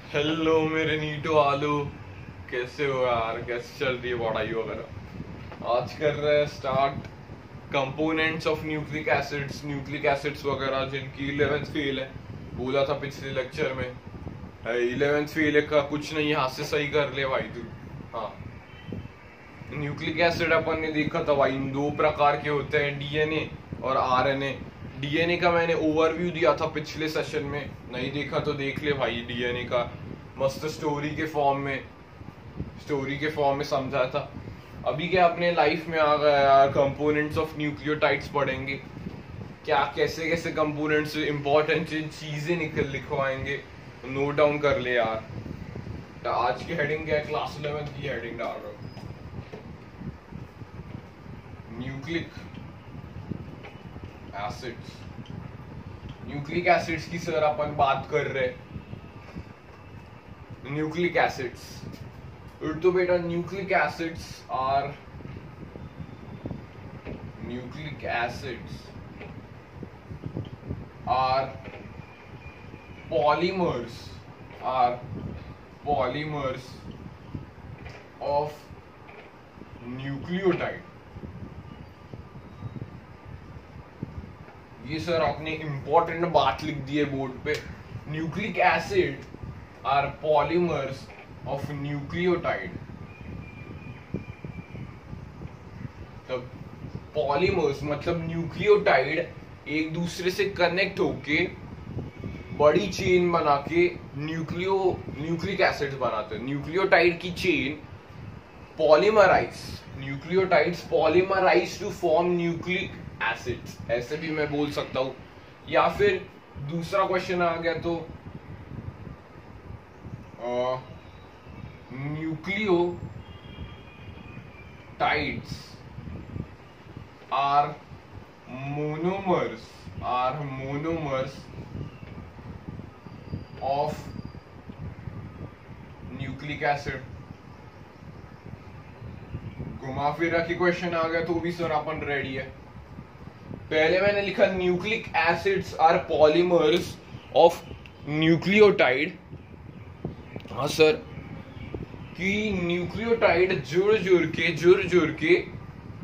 Hello मेरे नीटो आलू। कैसे हो यार? कैसे चल रही है पढ़ाई वगैरह? आज कर रहे हैं start components of nucleic acids वगैरह जिनकी 11th फेल है। बोला था पिछले लेक्चर में 11th फेल का कुछ नहीं, यहाँ से सही कर ले भाई तू। हाँ, न्यूक्लिक एसिड अपन ने देखा था भाई, इन दो प्रकार के होते हैं, डीएनए और आरएनए। डीएनए का मैंने ओवरव्यू दिया था पिछले सेशन में, नहीं देखा तो देख ले भाई। डीएनए का मस्त स्टोरी के फॉर्म में समझा था। अभी क्या अपने लाइफ में आ गया यार, कंपोनेंट्स ऑफ न्यूक्लियोटाइड्स पढ़ेंगे। क्या कैसे कैसे कंपोनेंट्स इंपॉर्टेंट चीजें निकल लिखवाएंगे, नोट डाउन कर ले यार। तो आज की हेडिंग क्या है? क्लास 11 की हेडिंग डाल रहा हूँ, न्यूक्लिक एसिड्स। न्यूक्लिक एसिड्स की सर अपन बात कर रहे हैं। न्यूक्लिक एसिड्स तो बेटा, nucleic acids are polymers of nucleotide. ये सर आपने इंपॉर्टेंट बात लिख दी है बोर्ड पे। Nucleic acid are polymers of nucleotide. तब पॉलीमर्स मतलब न्यूक्लियोटाइड एक दूसरे से कनेक्ट होके बड़ी चेन बना के न्यूक्लिक एसिड्स बनाते हैं। न्यूक्लियोटाइड की chain nucleotides polymerise to form nucleic acids, ऐसे भी मैं बोल सकता हूं। या फिर दूसरा क्वेश्चन आ गया तो nucleotides are monomers of nucleic acid. घुमा फिरा के क्वेश्चन आ गया तो भी सर अपन रेडी है। पहले मैंने लिखा nucleic acids are polymers of nucleotide. हाँ सर, कि न्यूक्लियोटाइड जुड़ के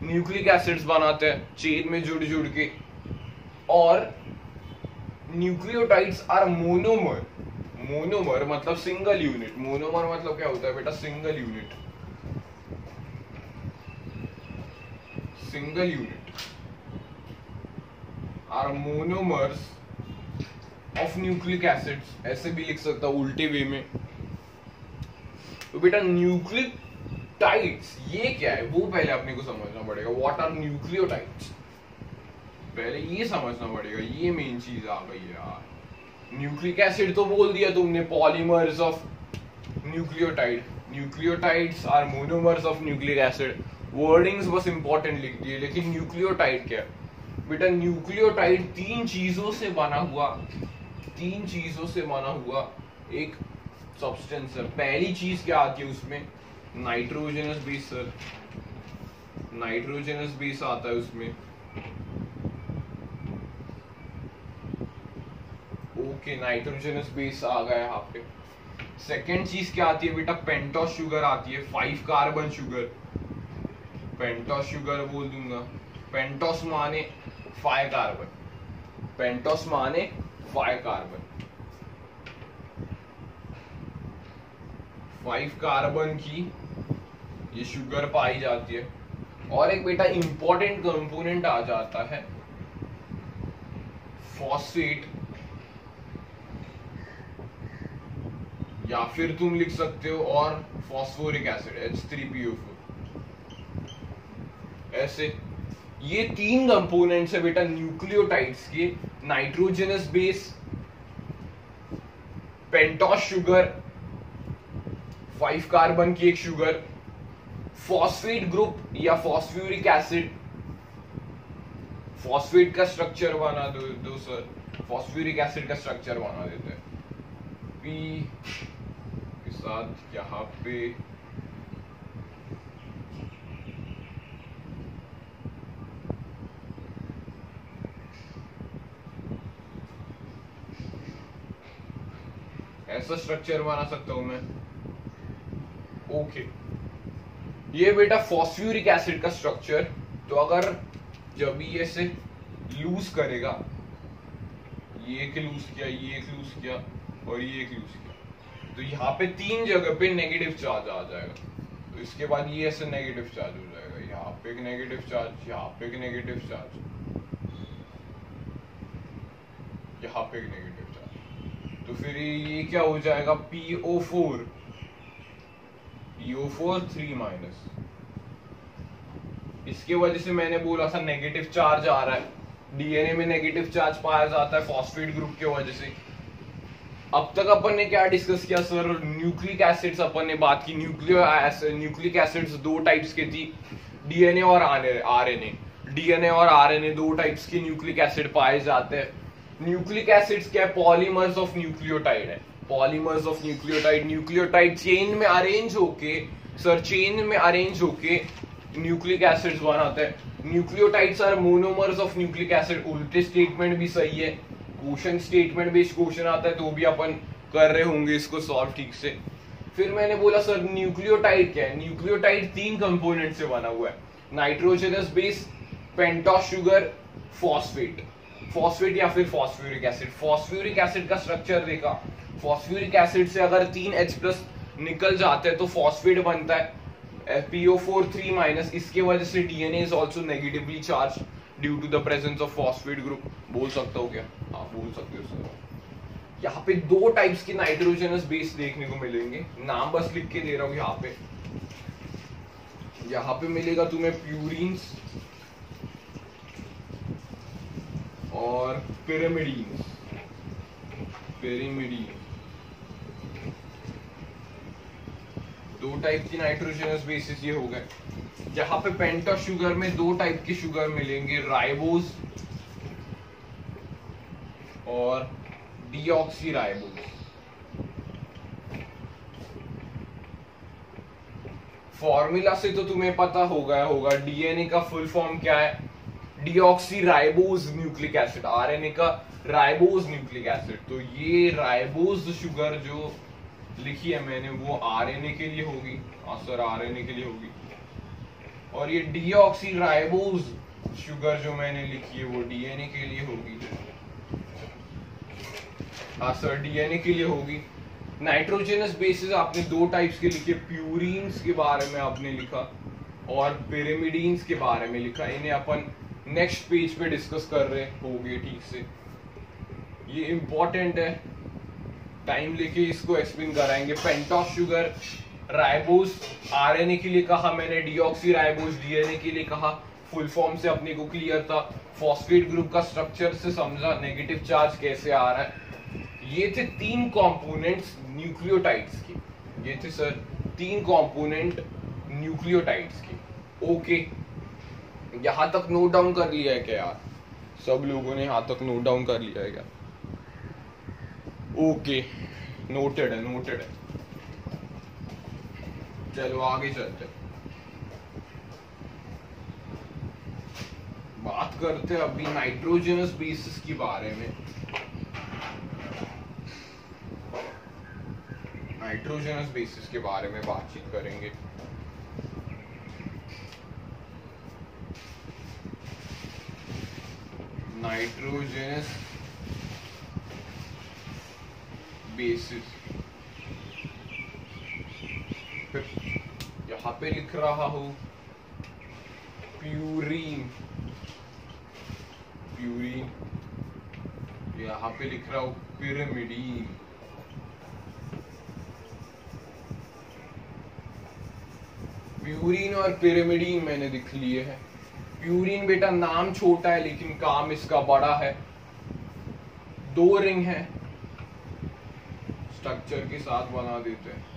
न्यूक्लिक एसिड्स बनाते हैं, चेन में जुड़ के। और न्यूक्लियोटाइड्स आर मोनोमर मतलब सिंगल यूनिट। मोनोमर मतलब क्या होता है बेटा? Single unit are monomers of nucleic acids, ऐसे भी लिख सकता हूं उल्टे वे में। तो बेटा न्यूक्लिक टाइड्स ये क्या है वो पहले अपने को समझना पड़ेगा। व्हाट आर न्यूक्लियोटाइड्स, पहले ये समझना पड़ेगा। ये मेन चीज आ गई है यार। न्यूक्लिक एसिड तो बोल दिया तुमने, polymers of nucleotide. Nucleotides are monomers of nucleic acid, wordings बस इंपॉर्टेंट लिख दिए। लेकिन न्यूक्लियोटाइड क्या है बेटा? न्यूक्लियोटाइड तीन चीजों से बना हुआ एक सब्सटेंस है। पहली चीज क्या आती है उसमें? Nitrogenous base sir, nitrogenous base आता है उसमें। ओके, नाइट्रोजनस बेस आ गया यहाँ पे। सेकेंड चीज क्या आती है बेटा? पेंटोस शुगर आती है, 5 कार्बन शुगर। पेंटोस शुगर बोल दूंगा। पेंटोस माने 5 कार्बन, 5 कार्बन की ये शुगर पाई जाती है। और एक बेटा इंपॉर्टेंट कंपोनेंट आ जाता है फॉस्फेट, या फिर तुम लिख सकते हो और फॉस्फोरिक एसिड H3PO4। ऐसे ये तीन कंपोनेंट्स है बेटा न्यूक्लियोटाइड्स के। Nitrogenous base, pentose sugar, 5 carbon की एक शुगर, फॉस्फेट ग्रुप या फॉस्फोरिक एसिड। फॉस्फेट का स्ट्रक्चर बना दो सर, फॉस्फोरिक एसिड का स्ट्रक्चर बना देते हैं पी के साथ यहाँ पे। ऐसा स्ट्रक्चर बना सकता हूं मैं। ओके, ये बेटा फॉस्फ्यूरिक एसिड का स्ट्रक्चर। तो अगर जब ये ऐसे लूज करेगा, ये एक लूज किया, ये एक लूज किया और ये एक लूज किया, तो यहाँ पे 3 जगह पे नेगेटिव चार्ज आ जाएगा। तो इसके बाद ये ऐसे नेगेटिव चार्ज हो जाएगा, यहाँ पे एक नेगेटिव चार्ज, यहाँ पे एक नेगेटिव चार्ज, यहाँ पे एक नेगेटिव चार्ज। तो फिर ये क्या हो जाएगा, PO4 3 माइनस। इसके वजह से मैंने बोला था नेगेटिव चार्ज आ रहा है, डीएनए में नेगेटिव चार्ज पाया जाता है फॉस्फेट ग्रुप के वजह से। अब तक अपन ने क्या डिस्कस किया सर, न्यूक्लिक एसिड्स अपन ने बात की। न्यूक्लिक एसिड्स 2 टाइप्स के थी, डीएनए और आरएनए। डीएनए और आरएनए 2 टाइप्स के न्यूक्लिक एसिड पाए जाते हैं। न्यूक्लिक एसिड्स क्या है, पॉलीमर्स ऑफ न्यूक्लियोटाइड है। Polymers of nucleotide, nucleotide chain में अरेंज होके, सर चेन में अरेंज होके न्यूक्लिक एसिड्स बनाते हैं। Nucleotides are monomers of nucleic acid. उल्टे स्टेटमेंट भी सही है, क्वेश्चन स्टेटमेंट बेस्ड क्वेश्चन आता है तो भी अपन कर रहे होंगे इसको सॉल्व ठीक से। फिर मैंने बोला सर न्यूक्लियोटाइड क्या है। न्यूक्लियोटाइड 3 कंपोनेंट से बना हुआ है, nitrogenous base, pentose sugar, phosphate. Phosphate या फिर फॉस्फ्यूरिक एसिड। फॉस्फ्यूरिक एसिड का स्ट्रक्चर देखा, फॉस्फ्यूरिक एसिड से अगर 3 H+ निकल जाते हैं तो फॉस्फेट बनता है, PO4 3 माइनस। इसके वजह से DNA is also negatively charge due to the presence of phosphate group. बोल सकता हूँ क्या? हाँ बोल सकते हो सर। यहाँ पे 2 टाइप्स के नाइट्रोजनस बेस देखने को मिलेंगे, नाम बस लिख के दे रहा हूँ यहाँ पे। यहाँ पे मिलेगा तुम्हें प्यूरिन्स और पिरिमिडीन। पिरिमिडीन 2 टाइप की नाइट्रोजनस बेसिस ये हो गए। जहां पे पेंटोस शुगर में 2 टाइप के शुगर मिलेंगे, राइबोज और डीऑक्सीराइबोज। फॉर्मूला से तो तुम्हें पता होगा डीएनए का फुल फॉर्म क्या है, डीऑक्सीराइबोज न्यूक्लिक एसिड। आरएनए का राइबोज न्यूक्लिक एसिड। तो ये राइबोज शुगर जो लिखी है मैंने वो आरएनए के लिए होगी। हाँ सर आरएनए के लिए होगी। और ये डीऑक्सीराइबोज शुगर जो मैंने लिखी है वो डीएनए के लिए होगी। हाँ सर डीएनए के लिए होगी। नाइट्रोजनस बेसिस आपने 2 टाइप्स के लिखे, प्यूरिन्स के बारे में आपने लिखा और पिरिमिडीन्स के बारे में लिखा। इन्हें अपन नेक्स्ट पेज पे डिस्कस कर रहे होंगे ठीक से। ये इंपॉर्टेंट है, टाइम लेके इसको एक्सप्लेन कराएंगे। पेंटोस शुगर, राइबोज आरएनए के लिए कहा मैंने, डीऑक्सीराइबोज डीएनए के लिए कहा। फुल फॉर्म से अपने को क्लियर था, फॉस्फेट ग्रुप का स्ट्रक्चर से समझा, नेगेटिव चार्ज कैसे आ रहा है। ये थे 3 कंपोनेंट्स न्यूक्लियोटाइड्स के। ये थे सर 3 कंपोनेंट न्यूक्लियोटाइड्स के। ओके, यहां तक नोट डाउन कर लिया है क्या यार? सब लोगों ने यहां तक नोट डाउन कर लिया है क्या? ओके, नोटेड है। चलो आगे चलते, बात करते हैं अभी नाइट्रोजनस बेसिस के बारे में। नाइट्रोजनस बेसिस के बारे में बातचीत करेंगे। नाइट्रोजनस बेसिस यहाँ पे लिख रहा हूं प्यूरीन। यहाँ पे लिख रहा हूं पिरिमिडीन। प्यूरीन और पिरिमिडीन मैंने लिख लिए हैं। प्यूरीन बेटा नाम छोटा है लेकिन काम इसका बड़ा है। 2 रिंग है, स्ट्रक्चर के साथ बना देते हैं।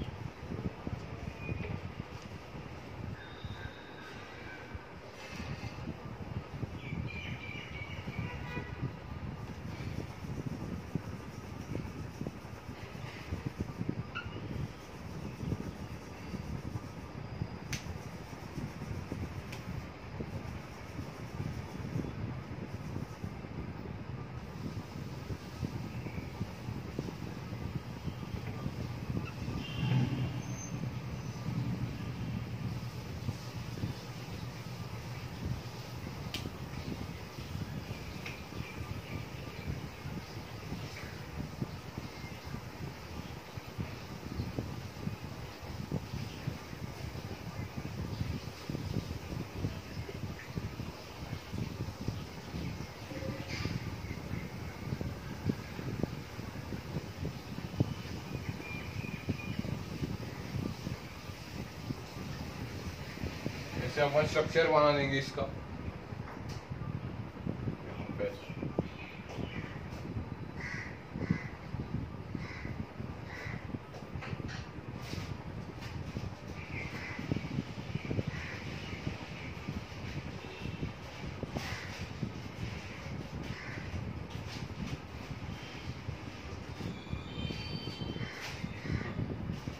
से अपन स्ट्रक्चर बना देंगे इसका।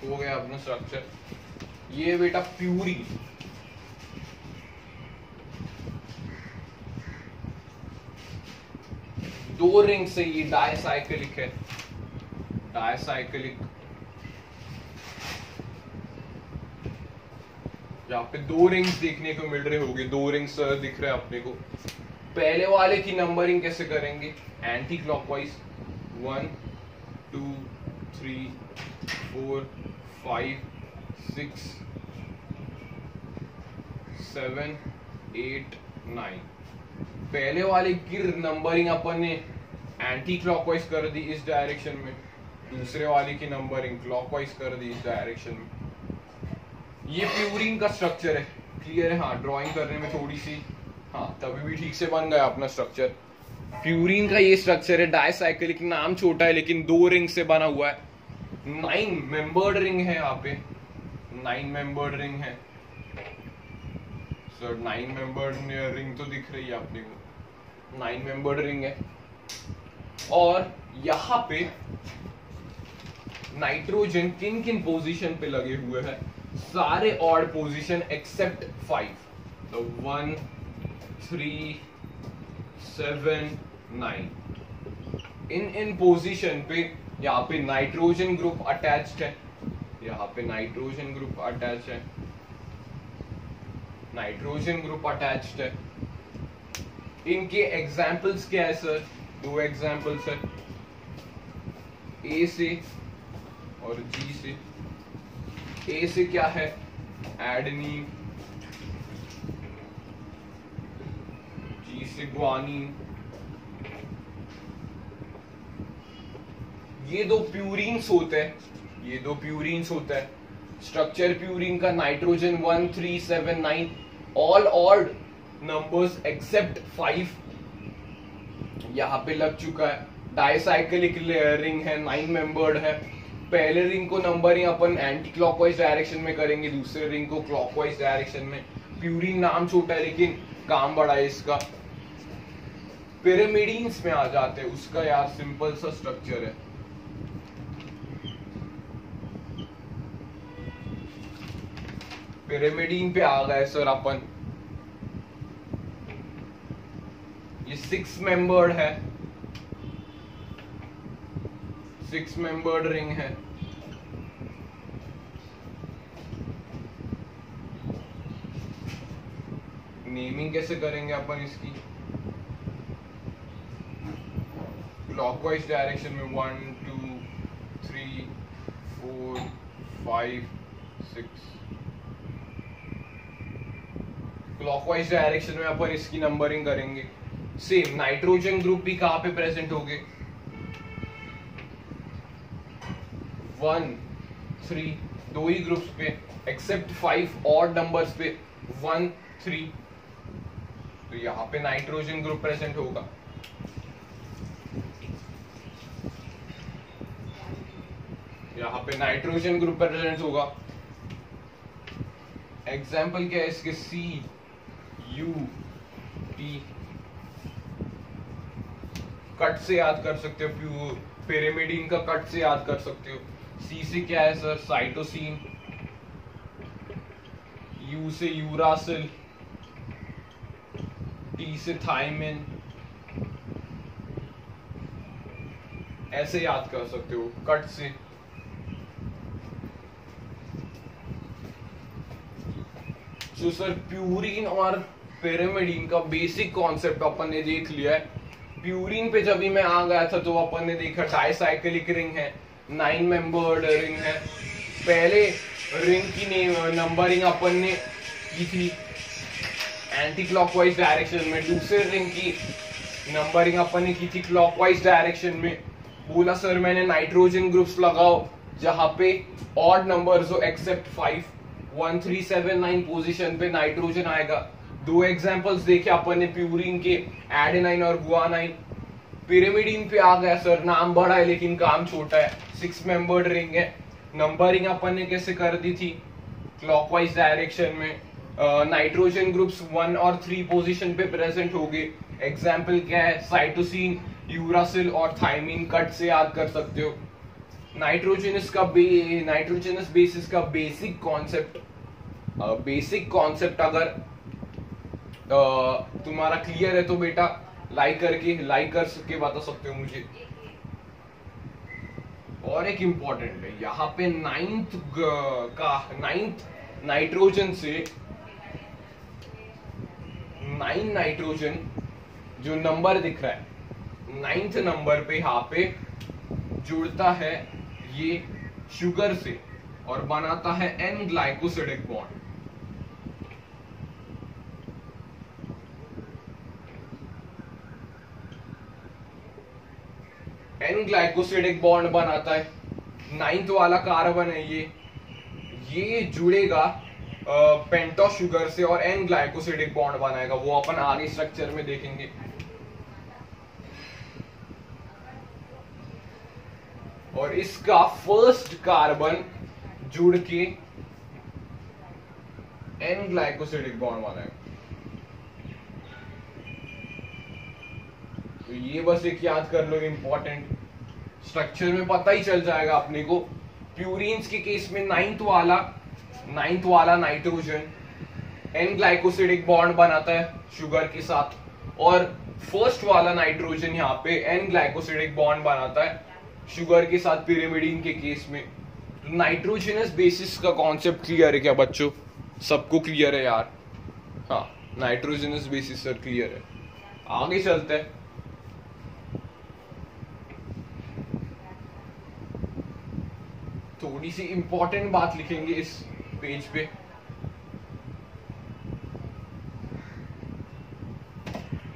हो गया अपना स्ट्रक्चर। ये बेटा प्यूरिन, दो रिंग से ये डायसाइक्लिक है, डायसाइक्लिक। यहाँ पे दो रिंग्स देखने को मिल रहे होंगे, दो रिंग्स दिख रहे हैं अपने को। पहले वाले की नंबरिंग कैसे करेंगे? Anti clockwise, 1 2 3 4 5 6 7 8 9। पहले वाले की नंबरिंग अपन ने एंटी क्लॉकवाइज कर दी इस डायरेक्शन में, दूसरे वाले की नंबरिंग क्लॉकवाइज कर दी इस डायरेक्शन में। ये प्यूरिन का स्ट्रक्चर है, क्लियर है? हाँ, ड्राइंग करने में थोड़ी सी, हाँ तभी भी ठीक से बन गया अपना स्ट्रक्चर। प्यूरिन का ये स्ट्रक्चर है, डायसाइक्लिक, नाम छोटा है लेकिन दो रिंग से बना हुआ है। 9 मेंबर्ड रिंग है यहाँ पे, 9 मेंबर्ड रिंग है सर। 9 मेंबर्ड रिंग तो दिख रही है अपने को, 9 मेंबर्ड रिंग है। और यहाँ पे नाइट्रोजन किन किन पोजीशन पे लगे हुए हैं? सारे ऑड पोजीशन एक्सेप्ट 5, तो 1 3 7 9। इन पोजीशन पे यहाँ पे नाइट्रोजन ग्रुप अटैच्ड है, यहाँ पे नाइट्रोजन ग्रुप अटैच है, नाइट्रोजन ग्रुप अटैच्ड है। इनके एग्जाम्पल्स क्या है सर? दो एग्जाम्पल्स है, ए से और जी से। ए से क्या है? एडेनिन, जी से ग्वानिन। ये दो प्यूरिन्स होते हैं, ये दो प्यूरिन्स होता है। स्ट्रक्चर प्यूरिन का nitrogen 1 3 7 9, all odd numbers accept 5 यहाँ पे लग चुका है। डायसाइक्लिक रिंग है, 9 मेंबर्ड है। पहले रिंग को नंबरिंग अपन एंटी क्लॉकवाइज डायरेक्शन में करेंगे, दूसरे रिंग को क्लॉकवाइज डायरेक्शन में। प्यूरिन नाम छोटा है लेकिन काम बड़ा है इसका। पिरामिडीन्स में आ जाते हैं, उसका यार सिंपल सा स्ट्रक्चर है। पिरामिडीन पे आ गए सर अपन। ये 6 मेंबर्ड है, 6 मेंबर्ड रिंग है। नेमिंग कैसे करेंगे अपन इसकी? क्लॉकवाइज डायरेक्शन में 1 2 3 4 5 6। क्लॉकवाइज डायरेक्शन में अपन इसकी नंबरिंग करेंगे। सेम नाइट्रोजन ग्रुप भी कहां पे प्रेजेंट होंगे? 1 3, दो ही ग्रुप्स पे, एक्सेप्ट 5 ऑड नंबर्स पे 1 3। तो यहां पे नाइट्रोजन ग्रुप प्रेजेंट होगा। यहां पे नाइट्रोजन ग्रुप प्रेजेंट होगा। एग्जाम्पल क्या है इसके? सी यू टी, कट से याद कर सकते हो, पिरामिडीन का कट से याद कर सकते हो। सी से क्या है सर? साइटोसिन। यू से यूरासिल, टी से थायमिन। ऐसे याद कर सकते हो कट से। तो सर प्यूरिन और पिरामिडीन का बेसिक कॉन्सेप्ट अपन ने देख लिया है। प्यूरिन पे जब भी मैं आ गया था तो अपन ने देखा डायसाइक्लिक रिंग है, 9 मेंबर्ड रिंग है। पहले रिंग की नंबरिंग अपन ने की थी एंटी क्लॉकवाइज डायरेक्शन में, दूसरे रिंग की नंबरिंग अपन ने की थी क्लॉकवाइज डायरेक्शन में। बोला सर मैंने नाइट्रोजन ग्रुप्स लगाओ जहां पे ऑड नंबर्स हो एक्सेप्ट 5, 1379 पोजीशन पे नाइट्रोजन आएगा। दो एग्जांपल्स देखे अपन ने प्यूरिन के, एडेनाइन और गुआनाइन। पिरिमिडीन पे आ गया सर, नाम बड़ा है लेकिन काम छोटा है, 6 मेंबर्ड रिंग है। नंबरिंग अपन ने कैसे कर दी थी, क्लॉकवाइज डायरेक्शन में। नाइट्रोजन ग्रुप्स 1 और 3 पोजीशन पे प्रेजेंट हो गए। एग्जाम्पल क्या है, साइटोसिन, यूरासिल और थाइमिन, कट से याद कर सकते हो। नाइट्रोजनस बेसिस का बेसिक कॉन्सेप्ट अगर तुम्हारा क्लियर है तो बेटा लाइक कर बता सकते हो मुझे। और एक इंपॉर्टेंट है यहाँ पे, नाइन्थ नाइट्रोजन से 9 नाइट्रोजन जो नंबर दिख रहा है, 9th नंबर पे यहाँ पे जुड़ता है ये शुगर से और बनाता है N glycosidic bond. N glycosidic bond बनाता है, 9th वाला कार्बन है ये जुड़ेगा पेंटोस शुगर से और N ग्लाइकोसिडिक बॉन्ड बनाएगा, वो अपन आगे स्ट्रक्चर में देखेंगे। और इसका फर्स्ट कार्बन जुड़ के N ग्लाइकोसिडिक बॉन्ड बनाएगा। तो ये बस एक याद कर लो, इंपॉर्टेंट, स्ट्रक्चर में पता ही चल जाएगा अपने को। प्यूरिन्स के केस में 9th वाला नाइट्रोजन N ग्लाइकोसिडिक बॉन्ड बनाता है शुगर के साथ, और फर्स्ट वाला नाइट्रोजन यहाँ पे N ग्लाइकोसिडिक बॉन्ड बनाता है शुगर के साथ पिरिमिडीन के केस में। तो नाइट्रोजनस बेसिस का कॉन्सेप्ट क्लियर है क्या बच्चों? सबको क्लियर है यार? हाँ, नाइट्रोजनस बेसिस सर क्लियर है। आगे चलते हैं। थोड़ी सी इंपॉर्टेंट बात लिखेंगे इस पेज पे।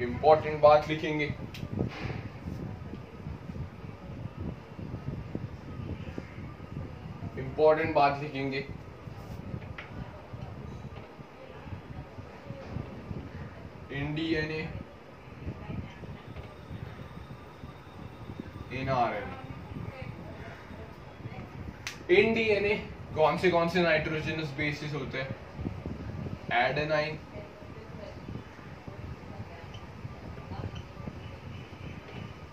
इंपॉर्टेंट बात लिखेंगे, इंपॉर्टेंट बात लिखेंगे। In DNA, in RNA. In DNA कौन से नाइट्रोजनस बेसिस होते हैं? Adenine,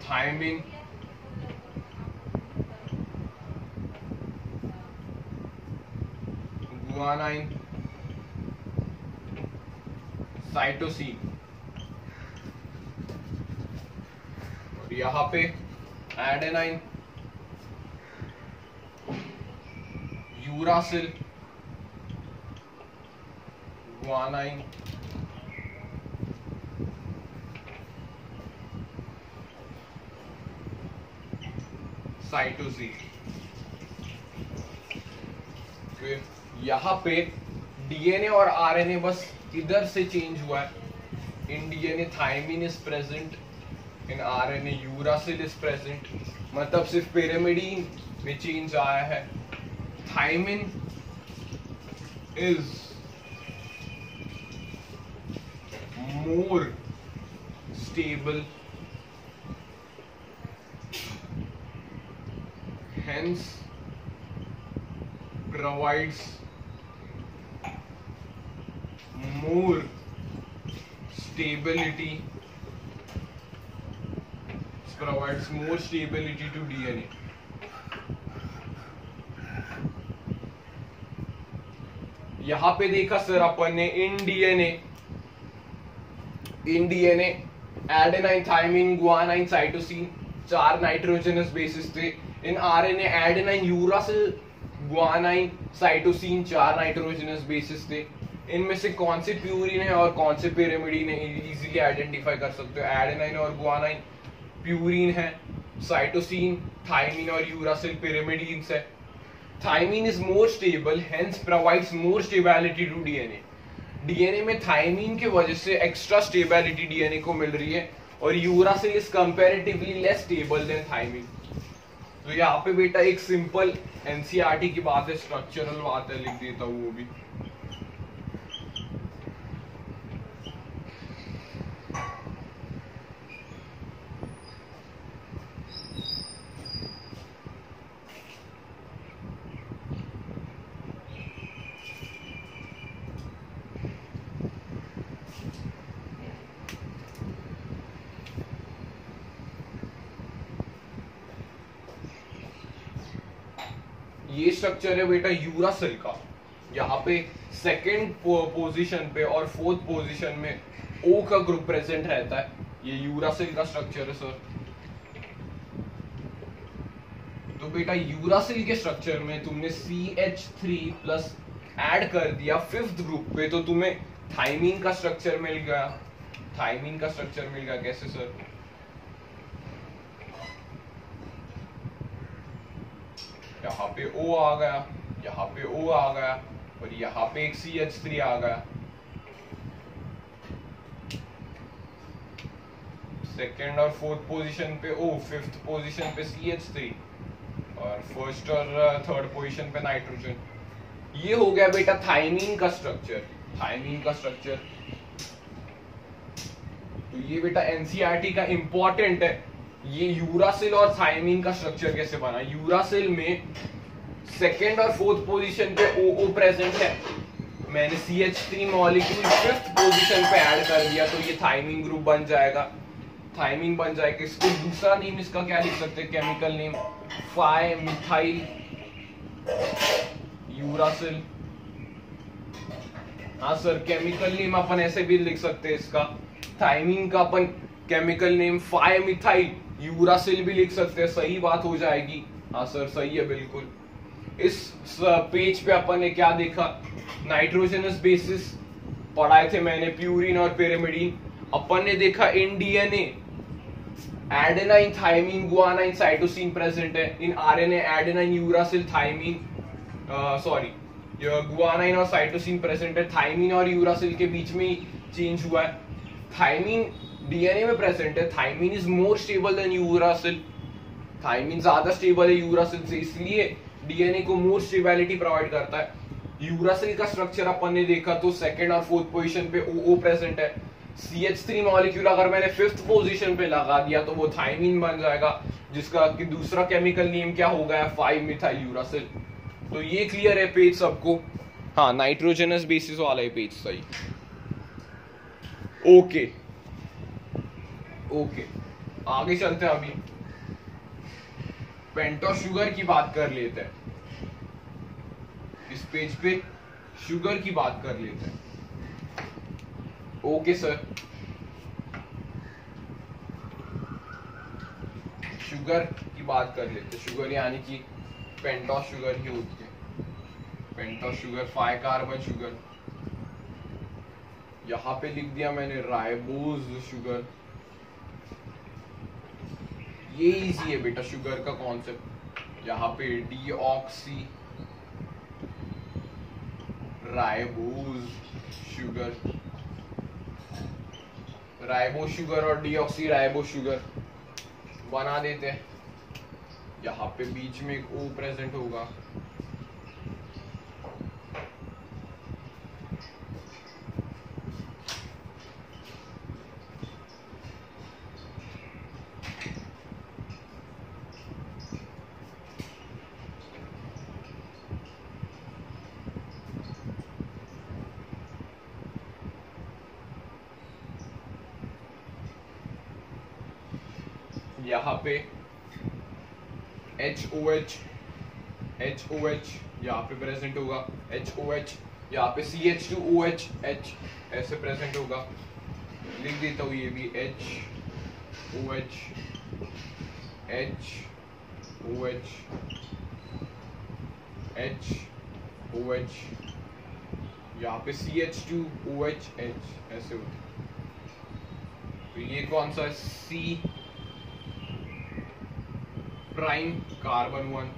thymine, guanine, cytosine. और यहां पे एडेनाइन, यूरासिल, गुआनाइन, साइटोसिन। फिर यहां पे डीएनए और आरएनए बस इधर से चेंज हुआ है। In DNA thymine is present, in RNA uracil is present, मतलब सिर्फ पिरिमिडीन में चेंज आया है। Thymine is more stable, hence provides more stability to DNA. यहां पे देखा सर अपन ने in DNA adenine, thymine, guanine, cytosine, 4 nitrogenous bases थे। In RNA adenine, uracil, guanine, cytosine, 4 nitrogenous bases थे। इनमें से कौन से प्यूरिन है और कौन से पिरिमिडीन है इजीली आइडेंटिफाई कर सकते हो। एडेनाइन और गुआनाइन प्यूरिन है, साइटोसिन, थायमिन और यूरासिल पिरिमिडीन्स है। Thymine is more stable, hence provides more stability to DNA. डीएनए में थायमिन की वजह से एक्स्ट्रा स्टेबिलिटी डीएनए को मिल रही है, और uracil is comparatively less stable than thymine. तो यहाँ पे बेटा एक सिंपल एनसीईआरटी की बात है, स्ट्रक्चरल बात है, लिख देता हूँ वो भी। ये स्ट्रक्चर है बेटा यूरासिल का। यहाँ पे सेकेंड पोजीशन पे और फोर्थ पोजीशन में ओ का ग्रुप प्रेजेंट रहता है। ये यूरासिल का स्ट्रक्चर है सर। तो बेटा यूरासिल के स्ट्रक्चर में तुमने CH3 प्लस ऐड कर दिया फिफ्थ ग्रुप पे, तो तुम्हें थाइमीन का स्ट्रक्चर मिल गया। थाइमीन का स्ट्रक्चर मिल गया कैसे सर? यहाँ पे O आ गया, यहाँ पे O आ गया और यहाँ पे एक CH3 आ गया। सेकेंड और फोर्थ पोजीशन पे O, फिफ्थ पोजीशन पे CH3 और फर्स्ट और थर्ड पोजीशन पे नाइट्रोजन। ये हो गया बेटा थाइमीन का स्ट्रक्चर। थाइमीन का स्ट्रक्चर तो ये बेटा एनसीईआरटी का इंपॉर्टेंट है। ये यूरासिल और थाइमीन का स्ट्रक्चर कैसे बना? यूरासिल में सेकेंड और फोर्थ पोजीशन पे OO प्रेजेंट है, मैंने CH3 मॉलिक्यूल फिफ्थ पोजीशन पे ऐड कर दिया, तो ये थाइमीन ग्रुप बन जाएगा। थाइमीन बन जाएगा। इसको दूसरा नेम इसका क्या लिख सकते हैं? केमिकल नेम 5-मिथाइल यूरासिल। हाँ सर, केमिकल नेम अपन ऐसे भी लिख सकते हैं इसका। थाइमीन का अपन केमिकल नेम 5-मिथाइल यूरासिल भी लिख सकते हैं। सही बात हो जाएगी। हाँ सर सही है बिल्कुल। इस पेज पे अपन ने क्या देखा? नाइट्रोजनस बेसिस पढ़ाए थे मैंने, प्यूरिन और पिरिमिडीन। अपन ने देखा in DNA adenine, thymine, guanine, cytosine present है। In RNA adenine, uracil, thymine, sorry guanine और साइटोसिन प्रेजेंट है। थाइमीन और यूरासिल के बीच में ही चेंज हुआ है। थाइमीन डीएनए में प्रेजेंट है। Thymine is more stable than uracil. Thymine ज्यादा स्टेबल है यूरासिल से, इसलिए डीएनए को मोर स्टेबिलिटी प्रोवाइड करता है। यूरासिल का स्ट्रक्चर अपन ने देखा तो सेकंड और फोर्थ पोजीशन पे OO प्रेजेंट है। CH3 मॉलिक्यूल अगर मैंने फिफ्थ पोजीशन पे लगा दिया तो वो थाइमीन बन जाएगा, जिसका कि दूसरा केमिकल नेम क्या हो गया? 5-मिथाइल यूरासिल। तो ये क्लियर है पेज सबको? हाँ, नाइट्रोजनस बेसिस वाला है पेज, सही। ओके ओके, आगे चलते हैं। अभी पेंटोस शुगर की बात कर लेते हैं। इस पेज पे शुगर की बात कर लेते हैं। ओके सर, शुगर की बात कर लेते हैं। शुगर यानी कि पेंटोस शुगर ही होती है। Pentose sugar 5 carbon sugar. यहां पे लिख दिया मैंने राइबोज शुगर। ये इजी है बेटा शुगर का कॉन्सेप्ट। यहाँ पे deoxy ribose sugar, ribose sugar और डीऑक्सी राइबोज शुगर बना देते हैं। यहाँ पे बीच में एक O प्रेजेंट होगा। यहाँ पे HOH यहाँ पे प्रेजेंट होगा। HOH यहाँ पे CH2OH H ऐसे प्रेजेंट होगा। लिख देता हूँ ये भी HOH यहाँ पे CH2OH ऐसे होता है। तो ये कौन सा? C prime carbon 1,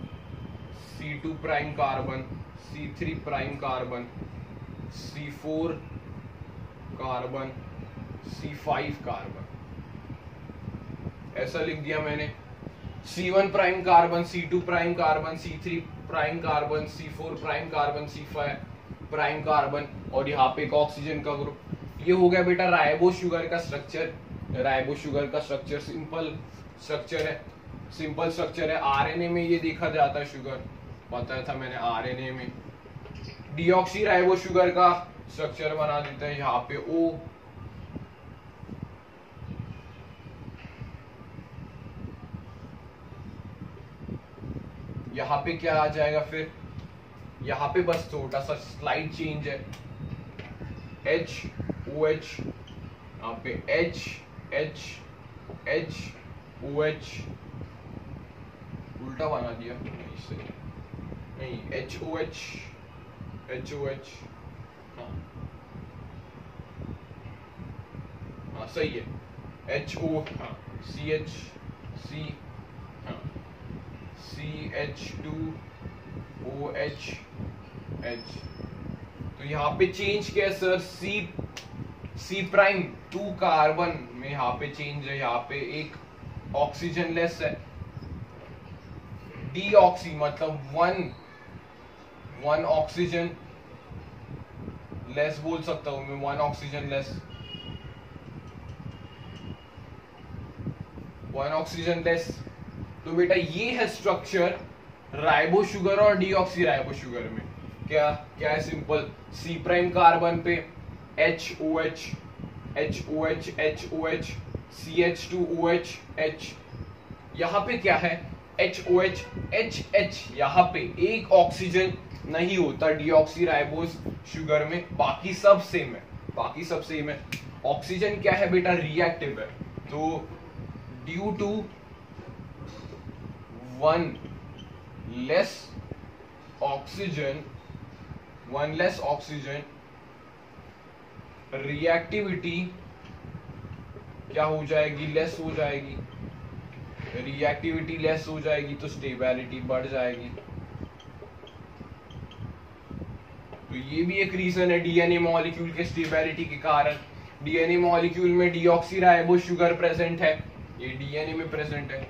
C2 prime carbon, C3 prime carbon, C4 carbon, C5 carbon, ऐसा लिख दिया मैंने। C1 prime carbon, C2 prime carbon, C3 prime carbon, C4 prime carbon, C5 prime carbon और यहाँ पे एक ऑक्सीजन का ग्रुप। ये हो गया बेटा राइबोज शुगर का स्ट्रक्चर। राइबोज शुगर का स्ट्रक्चर सिंपल स्ट्रक्चर है। सिंपल स्ट्रक्चर है। आरएनए में ये देखा जाता है शुगर, बताया था मैंने। आरएनए में डीऑक्सी राइबोज शुगर का स्ट्रक्चर बना देते हैं। यहाँ पे O, यहाँ पे क्या आ जाएगा फिर, यहाँ पे बस छोटा सा स्लाइड चेंज है, HOH, यहाँ पे H OH, उल्टा बना दिया, नहीं HOH, हाँ सही है, HO, हाँ CH, CH2OH H। तो यहाँ पे चेंज क्या है सर, C प्राइम 2 कार्बन में यहाँ पे चेंज है, यहाँ पे एक ऑक्सीजन लेस है, डीऑक्सी मतलब वन ऑक्सीजन लेस बोल सकता हूं मैं, 1 ऑक्सीजन लेस, 1 ऑक्सीजन लेस। तो बेटा ये है स्ट्रक्चर राइबो शुगर और डीऑक्सी राइबो शुगर में। क्या क्या है, सिंपल, C प्राइम कार्बन पे HOH CH2OH H, यहाँ पे क्या है HOH HH, यहाँ पे एक ऑक्सीजन नहीं होता डीऑक्सी राइबोस शुगर में, बाकी सब सेम है, ऑक्सीजन क्या है बेटा, रिएक्टिव है। तो due to 1 less oxygen reactivity क्या हो जाएगी, लेस हो जाएगी, रिएक्टिविटी लेस हो जाएगी तो स्टेबिलिटी बढ़ जाएगी। तो ये भी एक रीजन है डीएनए मॉलिक्यूल के स्टेबिलिटी के कारण। डीएनए मॉलिक्यूल में डीऑक्सी राइबो शुगर प्रेजेंट है, ये डीएनए में प्रेजेंट है,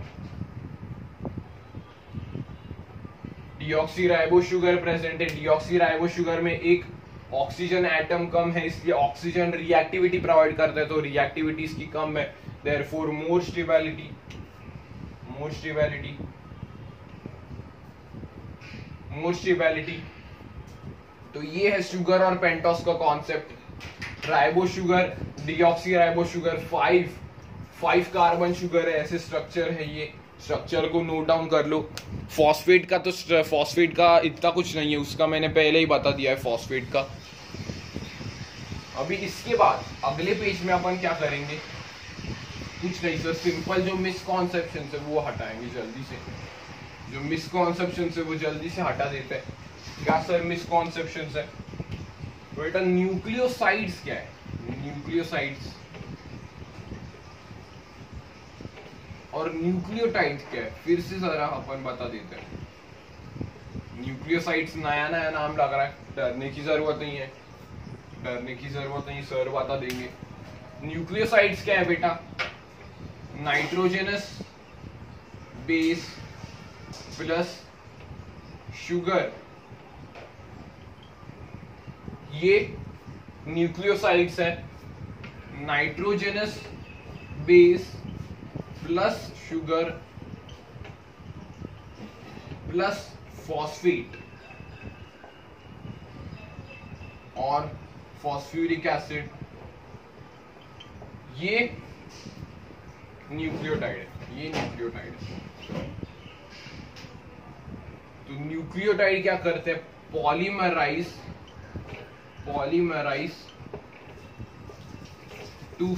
डीऑक्सी राइबो शुगर प्रेजेंट है। डीऑक्सी राइबो शुगर में एक ऑक्सीजन एटम कम है, इसलिए ऑक्सीजन रिएक्टिविटी प्रोवाइड करता है, तो रिएक्टिविटी इसकी कम है, देयरफॉर मोर स्टेबिलिटी। तो ये है शुगर और पेंटोस का concept. Ribo sugar, deoxy ribo sugar, 5 carbon sugar है, ऐसे स्ट्रक्चर है। ये स्ट्रक्चर को नोट डाउन कर लो। फॉस्फेट का इतना कुछ नहीं है, उसका मैंने पहले ही बता दिया है फॉस्फेट का। अभी इसके बाद अगले पेज में अपन क्या करेंगे, कुछ नहीं सर, सिंपल जो मिसकॉन्सेप्शन है वो हटाएंगे जल्दी से, जो मिसकॉन्सेप्शन है वो जल्दी से हटा देते हैं। क्या सर मिसकॉन्सेप्शन है बेटा, न्यूक्लियोसाइड्स क्या है, न्यूक्लियोसाइड्स और न्यूक्लियोटाइड्स क्या है, फिर से जरा अपन बता देते हैं। न्यूक्लियोसाइड्स नया नाम लग रहा है, डरने की जरूरत नहीं है, सर बता देंगे। न्यूक्लियोसाइड्स क्या है बेटा, नाइट्रोजनस बेस प्लस शुगर, ये न्यूक्लियोसाइड्स है। Nitrogenous base plus sugar plus phosphate और फॉस्फ्यूरिक एसिड, ये न्यूक्लियोटाइड है। तो न्यूक्लियोटाइड क्या करते हैं, polymerise to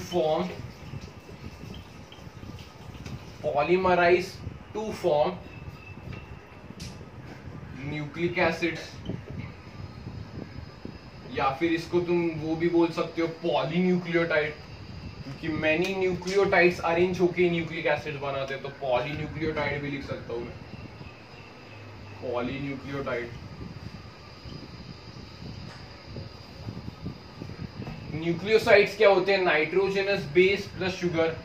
form nucleic acids, या फिर इसको तुम वो भी बोल सकते हो पॉलीन्यूक्लियोटाइड, क्योंकि मैनी न्यूक्लियोटाइड्स अरेंज होके न्यूक्लिक एसिड बनाते हैं, तो पॉलीन्यूक्लियोटाइड भी लिख सकता हूं मैं, पॉलीन्यूक्लियोटाइड। न्यूक्लियोसाइड्स क्या होते हैं, nitrogenous base plus sugar.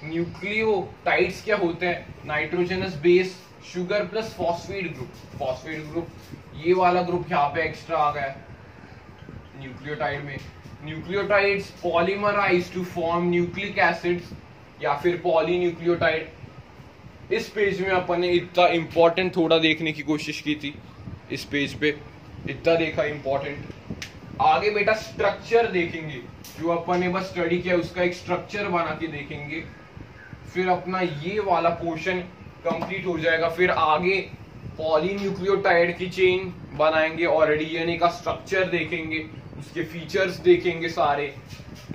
Nucleotides क्या होते हैं, nitrogenous base sugar plus phosphate group. ये वाला ग्रुप यहाँ पे एक्स्ट्रा आ गया न्यूक्लियोटाइड में। Nucleotides polymerise to form nucleic acids या फिर पॉलीन्यूक्लियोटाइड। इस पेज में अपन ने इतना इंपॉर्टेंट थोड़ा देखने की कोशिश की थी, इस पेज पे इतना देखा इंपॉर्टेंट। आगे बेटा स्ट्रक्चर देखेंगे, जो अपन ने बस स्टडी किया उसका एक स्ट्रक्चर बना के देखेंगे, फिर अपना ये वाला पोर्शन कंप्लीट हो जाएगा। फिर आगे पॉलीन्यूक्लियोटाइड की चेन बनाएंगे और डीएनए का स्ट्रक्चर देखेंगे, उसके फीचर्स देखेंगे सारे,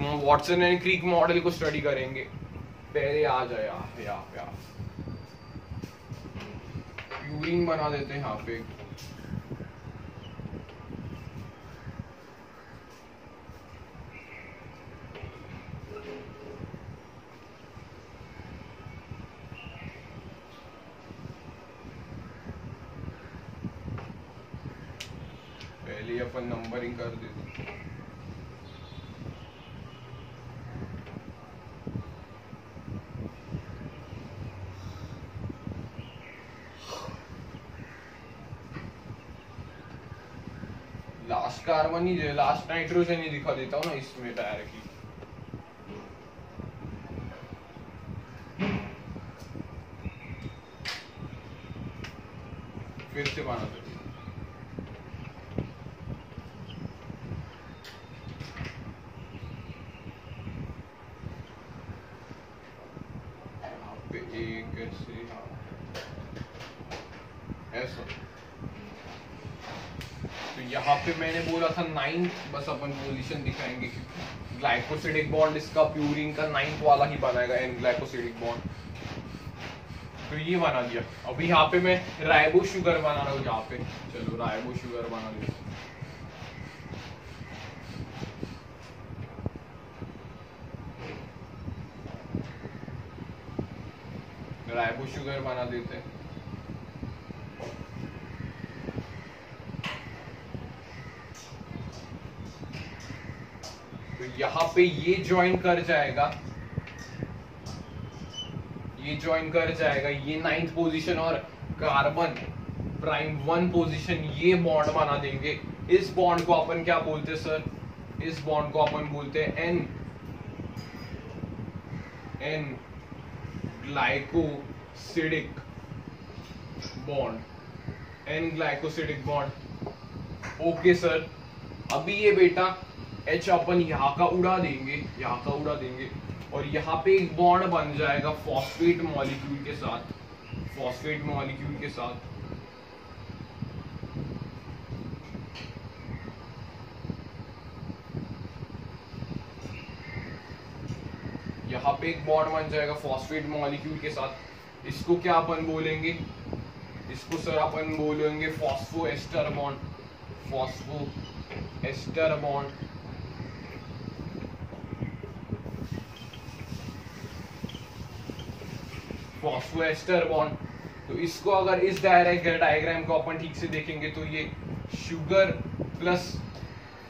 वॉटसन एंड क्रिक मॉडल को स्टडी करेंगे। पहले आ जाए यहाँ प्यूरिन बना देते हैं यहाँ पे। पहले अपन नंबरिंग कर देते हैं। लास्ट कार्बन ही, लास्ट नाइट्रोजन ही दिखा देता हूँ ना इसमें डायरेक्टली। फिर से बना देते एक ऐसे, ऐसा। तो यहाँ पे मैंने बोला था 9th, बस अपन पोजीशन दिखाएंगे क्योंकि ग्लाइकोसिडिक बॉन्ड इसका प्यूरिन का 9th वाला ही बनाएगा, एन ग्लाइकोसिडिक बॉन्ड। तो ये बना दिया। अभी यहाँ पे मैं राइबो शुगर बना रहा हूँ यहाँ पे। चलो राइबो शुगर बना देते। राइबो शुगर बना देते हैं। तो यहाँ पे ये ज्वाइन कर जाएगा, ये ज्वाइन कर जाएगा, ये 9th पोजीशन और कार्बन प्राइम 1 पोजीशन, ये बॉन्ड बना देंगे। इस बॉन्ड को अपन क्या बोलते हैं सर? इस बॉन्ड को अपन बोलते हैं N glycosidic bond, N glycosidic bond. Okay sir, अभी ये बेटा H अपन यहाँ का उड़ा देंगे, यहाँ का उड़ा देंगे, और यहाँ पे एक बॉन्ड बन जाएगा फॉस्फेट मॉलिक्यूल के साथ, फॉस्फेट मॉलिक्यूल के साथ। यहाँ पे एक बॉन्ड बन जाएगा फॉस्फेट मॉलिक्यूल के साथ। इसको क्या अपन बोलेंगे? इसको सर अपन बोलेंगे phosphoester bond, phosphoester bond. Phosphoester bond. तो इसको अगर इस डायग्राम को अपन ठीक से देखेंगे तो ये शुगर प्लस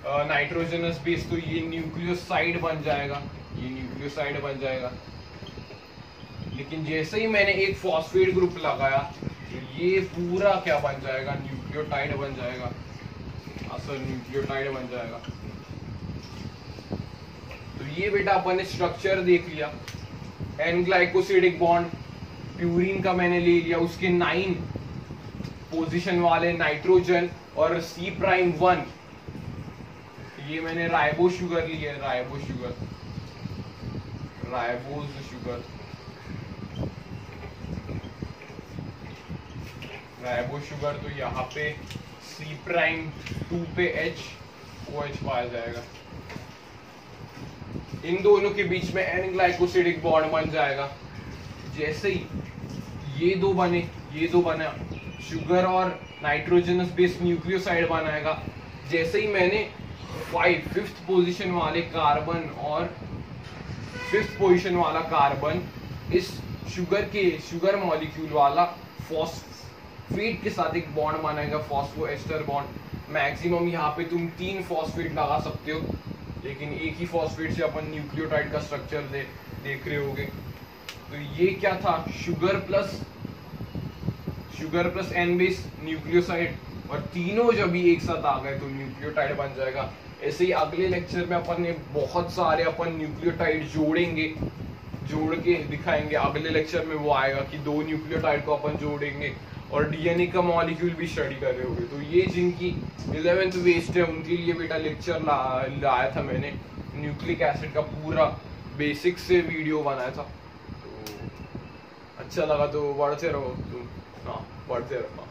नाइट्रोजनस बेस, तो ये न्यूक्लियोसाइड बन जाएगा, ये न्यूक्लियोसाइड बन जाएगा। लेकिन जैसे ही मैंने एक फॉस्फेट ग्रुप लगाया तो ये पूरा क्या बन जाएगा? न्यूक्लियोटाइड बन जाएगा। असल न्यूक्लियोटाइड बन जाएगा। तो ये बेटा अपन ने स्ट्रक्चर देख लिया। एन ग्लाइकोसिडिक बॉन्ड प्यूरिन का मैंने ले लिया, उसके 9 पोजीशन वाले नाइट्रोजन और C'1, ये मैंने राइबो शुगर लिया, ribo sugar, ribose sugar, ribo sugar. तो यहाँ पे C'2 पे H, OH पाया जाएगा। इन दोनों के बीच में एन ग्लाइकोसिडिक बॉन्ड बन जाएगा। जैसे ही ये दो बने, ये दो बना, शुगर और नाइट्रोजनस बेस न्यूक्लियोसाइड बनाएगा। जैसे ही मैंने 5th पोजीशन वाले कार्बन और 5th पोजीशन वाला कार्बन इस शुगर मॉलिक्यूल वाला फॉस्फेट के साथ एक बॉन्ड बनाएगा, फॉस्फोएस्टर बॉन्ड। मैक्सिमम यहाँ पे तुम 3 फॉस्फेट लगा सकते हो, लेकिन एक ही फॉस्फेट से अपन न्यूक्लियोटाइड का स्ट्रक्चर देख रहे होगे। तो ये क्या था? Sugar plus N base nucleoside, और तीनों जब भी एक साथ आ गए तो न्यूक्लियोटाइड बन जाएगा। ऐसे ही अगले लेक्चर में अपन ने बहुत सारे अपन न्यूक्लियोटाइड जोड़ेंगे, जोड़ के दिखाएंगे। अगले लेक्चर में वो आएगा कि 2 न्यूक्लियोटाइड को अपन जोड़ेंगे, और डीएनए का मॉलिक्यूल भी स्टडी कर रहे होंगे। तो ये जिनकी 11th वेस्ट है उनके लिए बेटा लेक्चर लाया था मैंने, न्यूक्लिक एसिड का पूरा बेसिक से वीडियो बनाया था। तो अच्छा लगा तो बढ़ते रहो तुम, हाँ बढ़ते रहो।